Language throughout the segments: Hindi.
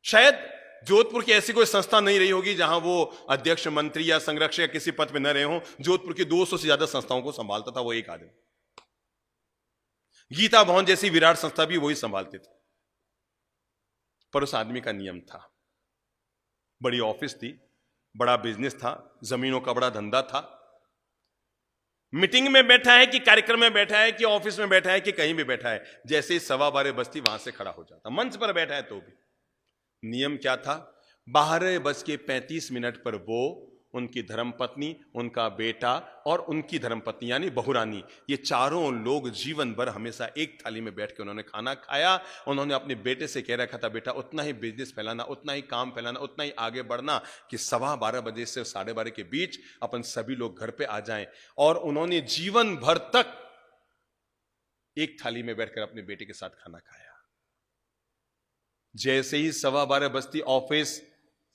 शायद जोधपुर की ऐसी कोई संस्था नहीं रही होगी जहां वो अध्यक्ष, मंत्री या संरक्षक या किसी पद पे न रहे हो। जोधपुर की 200 से ज्यादा संस्थाओं को संभालता था वो एक आदमी। गीता भवन जैसी विराट संस्था भी वही संभालते थे। पर उस आदमी का नियम था, बड़ी ऑफिस थी, बड़ा बिजनेस था, जमीनों का बड़ा धंधा था। मीटिंग में बैठा है कि कार्यक्रम में बैठा है कि ऑफिस में बैठा है कि कहीं भी बैठा है, जैसे ही 12:15 बजती वहां से खड़ा हो जाता। मंच पर बैठा है तो भी नियम क्या था, 12:35 पर वो, उनकी धर्मपत्नी, उनका बेटा और उनकी धर्मपत्नी यानी बहुरानी, ये चारों लोग जीवन भर हमेशा एक थाली में बैठ के उन्होंने खाना खाया। उन्होंने अपने बेटे से कह रखा था, बेटा उतना ही बिजनेस फैलाना, उतना ही काम फैलाना, उतना ही आगे बढ़ना कि 12:15 बजे से 12:30 के बीच अपन सभी लोग घर पे आ जाएं। और उन्होंने जीवन भर तक एक थाली में बैठकर अपने बेटे के साथ खाना खाया। जैसे ही 12:15 बजती, ऑफिस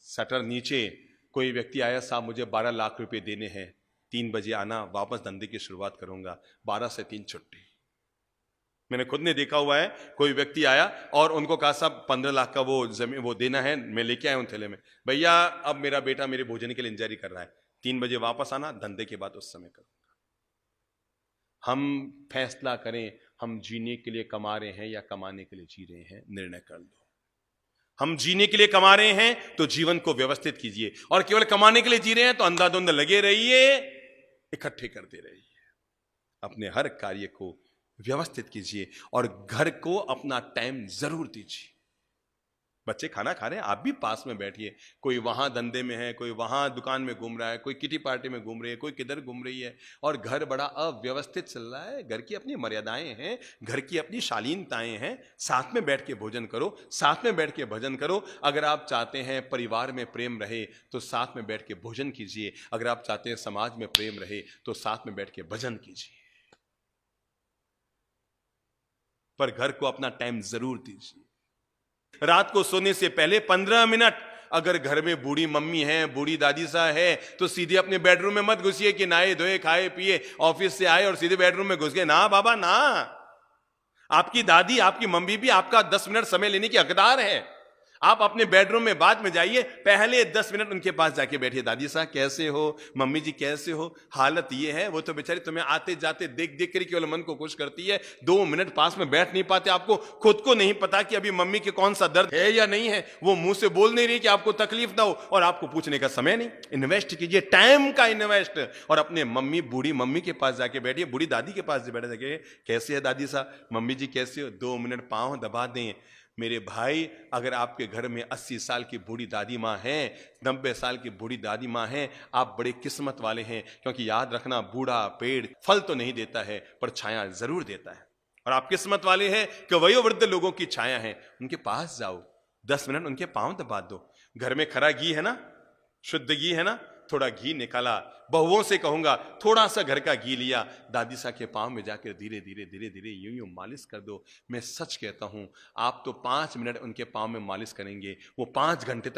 शटर नीचे, कोई व्यक्ति आया, साहब मुझे 12 लाख रुपए देने हैं, 3 बजे आना, वापस धंधे की शुरुआत करूंगा। 12 से 3 छुट्टी। मैंने खुद ने देखा हुआ है, कोई व्यक्ति आया और उनको कहा, साहब 15 लाख का वो जमीन वो देना है, मैं लेके आया हूं थैले में, भैया अब मेरा बेटा मेरे भोजन के लिए इंतजारी कर रहा है, 3 बजे वापस आना, धंधे के बाद उस समय करूंगा। हम फैसला करें, हम जीने के लिए कमा रहे हैं या कमाने के लिए जी रहे हैं, निर्णय कर लो। हम जीने के लिए कमा रहे हैं तो जीवन को व्यवस्थित कीजिए, और केवल कमाने के लिए जी रहे हैं तो अंधाधुंध लगे रहिए, इकट्ठे करते रहिए। अपने हर कार्य को व्यवस्थित कीजिए और घर को अपना टाइम जरूर दीजिए। बच्चे खाना खा रहे हैं, आप भी पास में बैठिए। कोई वहां धंधे में है, कोई वहां दुकान में घूम रहा है, कोई किटी पार्टी में घूम रही है, कोई किधर घूम रही है, और घर बड़ा अव्यवस्थित चल रहा है। घर की अपनी मर्यादाएं हैं, घर की अपनी शालीनताएं हैं। साथ में बैठ के भोजन करो, साथ में बैठ के भजन करो। अगर आप चाहते हैं परिवार में प्रेम रहे तो साथ में बैठ के भोजन कीजिए। अगर आप चाहते हैं समाज में प्रेम रहे तो साथ में बैठ के भजन कीजिए। पर घर को अपना टाइम जरूर दीजिए। रात को सोने से पहले 15 मिनट, अगर घर में बूढ़ी मम्मी है, बूढ़ी दादी सा है, तो सीधे अपने बेडरूम में मत घुसिए कि नहाए धोए खाए पिए ऑफिस से आए और सीधे बेडरूम में घुस गए। ना बाबा ना, आपकी दादी, आपकी मम्मी भी आपका 10 मिनट समय लेने की हकदार है। आप अपने बेडरूम में बाद में जाइए, पहले 10 मिनट उनके पास जाके बैठिए। दादी साहब कैसे हो, मम्मी जी कैसे हो, हालत ये है। वो तो बेचारी तुम्हें आते जाते देख देख कर केवल मन को खुश करती है, 2 मिनट पास में बैठ नहीं पाते। आपको खुद को नहीं पता कि अभी मम्मी के कौन सा दर्द है या नहीं है, वो मुंह से बोल नहीं रही कि आपको तकलीफ ना हो, और आपको पूछने का समय नहीं। इन्वेस्ट कीजिए, टाइम का इन्वेस्ट, और अपने मम्मी, बूढ़ी मम्मी के पास जाके बैठिए, बूढ़ी दादी के पास बैठे जाके, कैसे है दादी साहब, मम्मी जी कैसे हो, 2 मिनट पांव दबा दें। मेरे भाई, अगर आपके घर में 80 साल की बूढ़ी दादी माँ है, 90 साल की बूढ़ी दादी माँ है, आप बड़े किस्मत वाले हैं। क्योंकि याद रखना, बूढ़ा पेड़ फल तो नहीं देता है पर छाया जरूर देता है। और आप किस्मत वाले हैं कि वयोवृद्ध लोगों की छाया है। उनके पास जाओ, 10 मिनट उनके पांव दबा दो। घर में खरा घी है ना, शुद्ध घी है ना, थोड़ा घी निकाला, बहुओं से कहूंगा थोड़ा सा घर का घी लिया, दादी सा के पांव में जाकर धीरे धीरे धीरे धीरे यूं यूं मालिश कर दो। मैं सच कहता हूं, आप तो 5 मिनट उनके पांव में मालिश करेंगे, वो 5 घंटे तक